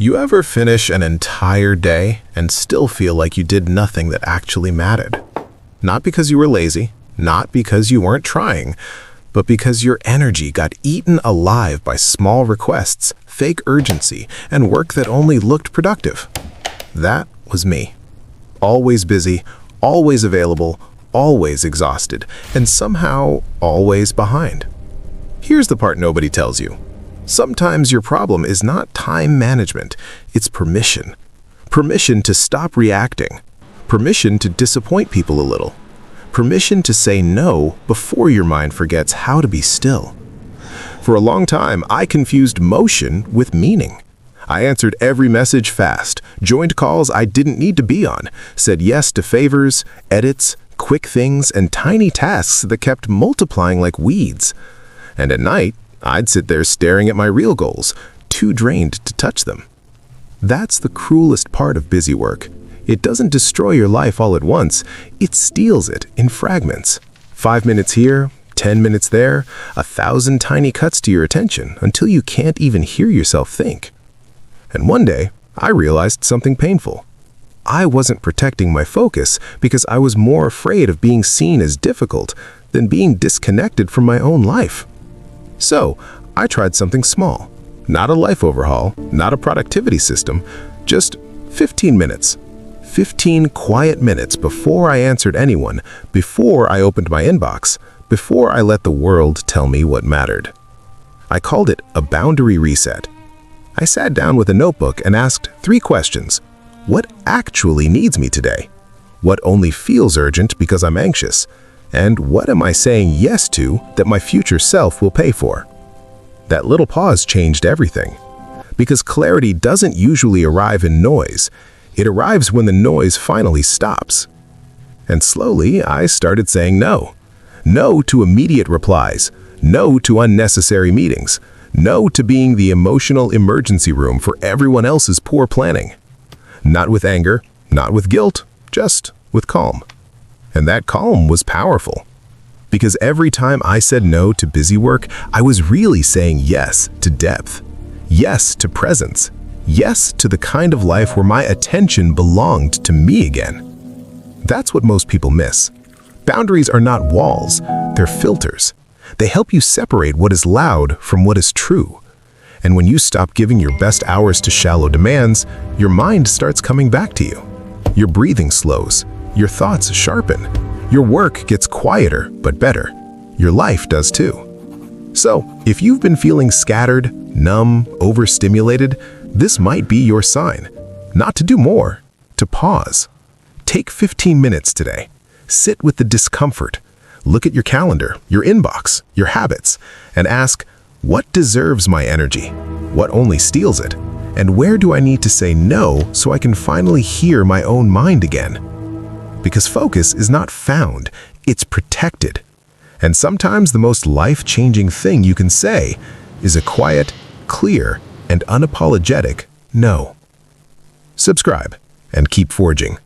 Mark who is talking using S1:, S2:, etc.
S1: You ever finish an entire day and still feel like you did nothing that actually mattered? Not because you were lazy, not because you weren't trying, but because your energy got eaten alive by small requests, fake urgency, and work that only looked productive. That was me. Always busy, always available, always exhausted, and somehow always behind. Here's the part nobody tells you. Sometimes your problem is not time management, it's permission. Permission to stop reacting. Permission to disappoint people a little. Permission to say no before your mind forgets how to be still. For a long time, I confused motion with meaning. I answered every message fast, joined calls I didn't need to be on, said yes to favors, edits, quick things, and tiny tasks that kept multiplying like weeds. And at night, I'd sit there staring at my real goals, too drained to touch them. That's the cruelest part of busy work. It doesn't destroy your life all at once, it steals it in fragments. 5 minutes here, 10 minutes there, 1,000 tiny cuts to your attention until you can't even hear yourself think. And one day, I realized something painful. I wasn't protecting my focus because I was more afraid of being seen as difficult than being disconnected from my own life. So, I tried something small. Not a life overhaul, not a productivity system, just 15 minutes. 15 quiet minutes before I answered anyone, before I opened my inbox, before I let the world tell me what mattered. I called it a boundary reset. I sat down with a notebook and asked 3 questions. What actually needs me today? What only feels urgent because I'm anxious? And what am I saying yes to that my future self will pay for? That little pause changed everything. Because clarity doesn't usually arrive in noise. It arrives when the noise finally stops. And slowly, I started saying no. No to immediate replies. No to unnecessary meetings. No to being the emotional emergency room for everyone else's poor planning. Not with anger, not with guilt, just with calm. And that calm was powerful. Because every time I said no to busy work, I was really saying yes to depth. Yes to presence. Yes to the kind of life where my attention belonged to me again. That's what most people miss. Boundaries are not walls, they're filters. They help you separate what is loud from what is true. And when you stop giving your best hours to shallow demands, your mind starts coming back to you. Your breathing slows. Your thoughts sharpen. Your work gets quieter but better. Your life does too. So, if you've been feeling scattered, numb, overstimulated, this might be your sign. Not to do more, to pause. Take 15 minutes today. Sit with the discomfort. Look at your calendar, your inbox, your habits, and ask, what deserves my energy? What only steals it? And where do I need to say no so I can finally hear my own mind again? Because focus is not found, it's protected. And sometimes the most life-changing thing you can say is a quiet, clear, and unapologetic no. Subscribe and keep forging.